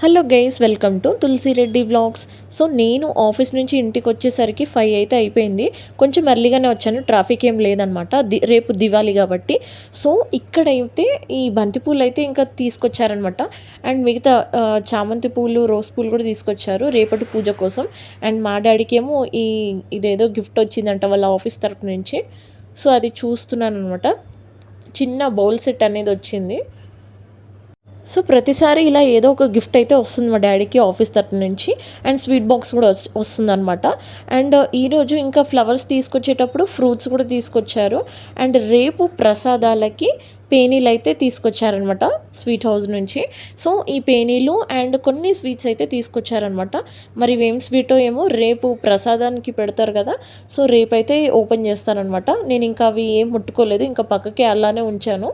Hello guys, welcome to Tulasi Reddy vlogs. So నేను office నుంచి ఇంటికి వచ్చేసరికి 5 అయితే అయిపోయింది. కొంచెం ఎర్లీగానే వచ్చాను, ట్రాఫిక్ ఏం లేదనమాట. రేపు దివాళీ కాబట్టి. సో ఇక్కడైతే ఈ బంతిపూలు అయితే ఇంకా తీసుకొచ్చారనమాట. అండ్ మిగతా చామంతి పూలు, రోజ్ పూలు కూడా తీసుకొచ్చారు రేపటి పూజ కోసం. అండ్ మా డాడీకి ఏమో ఇదేదో గిఫ్ట్ వచ్చిందంట వాళ్ళ ఆఫీస్ తరపు నుంచి. సో అది చూస్తున్నాను అనమాట. చిన్న బౌల్ సెట్ అనేది వచ్చింది. సో ప్రతిసారి ఇలా ఏదో ఒక గిఫ్ట్ అయితే వస్తుంది మా డాడీకి ఆఫీస్ తరపు నుంచి. అండ్ స్వీట్ బాక్స్ కూడా వస్తుందన్నమాట. అండ్ ఈరోజు ఇంకా ఫ్లవర్స్ తీసుకొచ్చేటప్పుడు ఫ్రూట్స్ కూడా తీసుకొచ్చారు. అండ్ రేపు ప్రసాదాలకి పేనీలు అయితే తీసుకొచ్చారనమాట స్వీట్ హౌస్ నుంచి. సో ఈ పేనీలు అండ్ కొన్ని స్వీట్స్ అయితే తీసుకొచ్చారనమాట. మరి ఏం స్వీటో ఏమో రేపు ప్రసాదానికి పెడతారు కదా. సో రేపైతే ఓపెన్ చేస్తారనమాట. నేను ఇంకా అవి ఏం ముట్టుకోలేదు, ఇంకా పక్కకి అలానే ఉంచాను.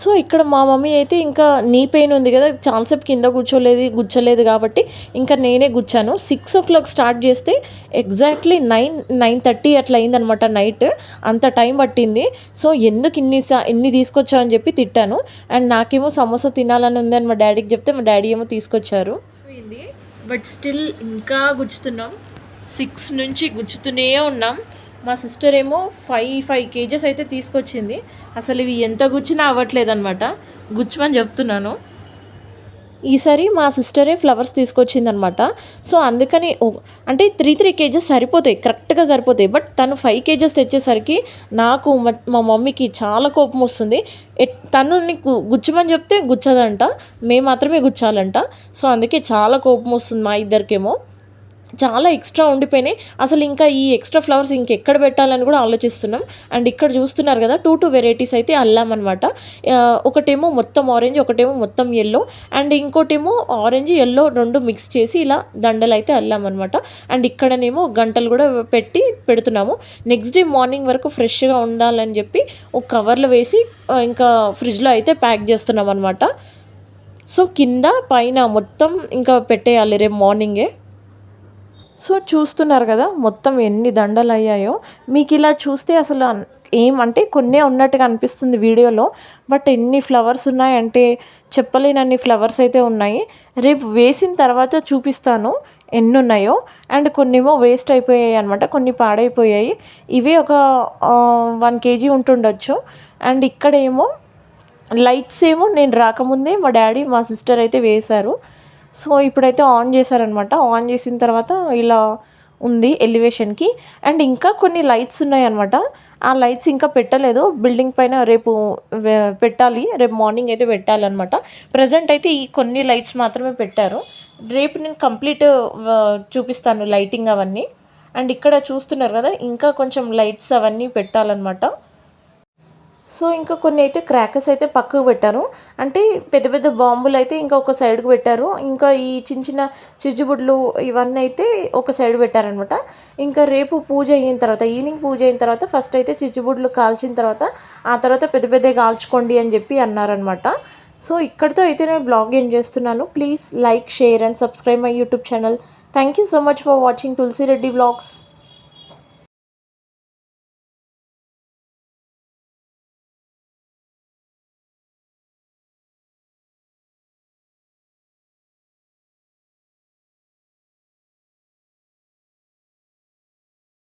సో ఇక్కడ మా మమ్మీ అయితే ఇంకా నీ పెయిన్ ఉంది కదా, చాలాసేపు కింద గుచ్చలేదు కాబట్టి ఇంకా నేనే గుచ్చాను. 6 o'clock స్టార్ట్ చేస్తే ఎగ్జాక్ట్లీ 9:30 అట్లా అయిందనమాట నైట్. అంత టైం పట్టింది. సో ఎందుకు ఇన్ని తీసుకొచ్చావు అని చెప్పి తిట్టాను. అండ్ నాకేమో సమోసా తినాలని ఉంది అని మా డాడీకి చెప్తే మా డాడీ ఏమో తీసుకొచ్చారు. బట్ స్టిల్ ఇంకా గుచ్చుతున్నాం. 6 నుంచి గుచ్చుతూనే ఉన్నాం. మా సిస్టర్ ఏమో 5 kgs అయితే తీసుకొచ్చింది. అసలు ఇవి ఎంత గుచ్చినా అవ్వట్లేదు అనమాట. గుచ్చమని చెప్తున్నాను. ఈసారి మా సిస్టరే ఫ్లవర్స్ తీసుకొచ్చిందనమాట. సో అందుకని అంటే 3 kgs సరిపోతాయి, కరెక్ట్గా సరిపోతాయి. బట్ తను 5 kgs తెచ్చేసరికి నాకు మా మమ్మీకి చాలా కోపం వస్తుంది. తను నీకు గుచ్చమని చెప్తే గుచ్చదంట, మేము మాత్రమే గుచ్చాలంట. సో అందుకే చాలా కోపం వస్తుంది మా ఇద్దరికేమో. చాలా ఎక్స్ట్రా ఉండిపోయినాయి. అసలు ఇంకా ఈ ఎక్స్ట్రా ఫ్లవర్స్ ఇంకెక్కడ పెట్టాలని కూడా ఆలోచిస్తున్నాం. అండ్ ఇక్కడ చూస్తున్నారు కదా, 2 వెరైటీస్ అయితే అల్లామన్నమాట. ఒకటేమో మొత్తం ఆరెంజ్, ఒకటేమో మొత్తం ఎల్లో, అండ్ ఇంకోటేమో ఆరెంజ్ ఎల్లో 2 మిక్స్ చేసి ఇలా దండలు అయితే అల్లామన్నమాట. అండ్ ఇక్కడనేమో గంటలు కూడా పెడుతున్నాము. నెక్స్ట్ డే మార్నింగ్ వరకు ఫ్రెష్గా ఉండాలని చెప్పి ఒక కవర్లో వేసి ఇంకా ఫ్రిడ్జ్లో అయితే ప్యాక్ చేస్తున్నాం అనమాట. సో కింద పైన మొత్తం ఇంకా పెట్టేయాలి రేపు మార్నింగే. సో చూస్తున్నారు కదా మొత్తం ఎన్ని దండలు అయ్యాయో. మీకు ఇలా చూస్తే అసలు ఏమంటే కొన్నే ఉన్నట్టుగా అనిపిస్తుంది వీడియోలో. బట్ ఎన్ని ఫ్లవర్స్ ఉన్నాయంటే చెప్పలేనన్ని ఫ్లవర్స్ అయితే ఉన్నాయి. రేపు వేసిన తర్వాత చూపిస్తాను ఎన్ని ఉన్నాయో. అండ్ కొన్నేమో వేస్ట్ అయిపోయాయి అనమాట, కొన్ని పాడైపోయాయి. ఇవే ఒక 1 kg ఉంటుండొచ్చు. అండ్ ఇక్కడేమో లైట్స్ ఏమో నేను రాకముందే మా డాడీ మా సిస్టర్ అయితే వేశారు. సో ఇప్పుడైతే ఆన్ చేశారనమాట. ఆన్ చేసిన తర్వాత ఇలా ఉంది ఎలివేషన్కి. అండ్ ఇంకా కొన్ని లైట్స్ ఉన్నాయన్నమాట. ఆ లైట్స్ ఇంకా పెట్టలేదు, బిల్డింగ్ పైన రేపు పెట్టాలి. రేపు మార్నింగ్ అయితే పెట్టాలన్నమాట. ప్రజెంట్ అయితే ఈ కొన్ని లైట్స్ మాత్రమే పెట్టారు. రేపు నేను కంప్లీట్ చూపిస్తాను లైటింగ్ అవన్నీ. అండ్ ఇక్కడ చూస్తున్నారు కదా, ఇంకా కొంచెం లైట్స్ అవన్నీ పెట్టాలన్నమాట. సో ఇంకా కొన్ని అయితే క్రాకర్స్ అయితే పక్కకు పెట్టారు. అంటే పెద్ద పెద్ద బాంబులు అయితే ఇంకా ఒక సైడ్కి పెట్టారు. ఇంకా ఈ చిన్న చిన్న చిచ్చుబుడ్లు ఇవన్నీ అయితే ఒక సైడ్ పెట్టారనమాట. ఇంకా రేపు పూజ అయిన తర్వాత, ఈవినింగ్ పూజ అయిన తర్వాత ఫస్ట్ అయితే చిచ్చుబుడ్లు కాల్చిన తర్వాత ఆ తర్వాత పెద్ద పెద్ద కాల్చుకోండి అని చెప్పి అన్నారనమాట. సో ఇక్కడితో అయితే నేను బ్లాగ్ ఏం చేస్తున్నాను. Please like, share and subscribe my YouTube channel. Thank you so much for watching Tulasi Reddy vlogs.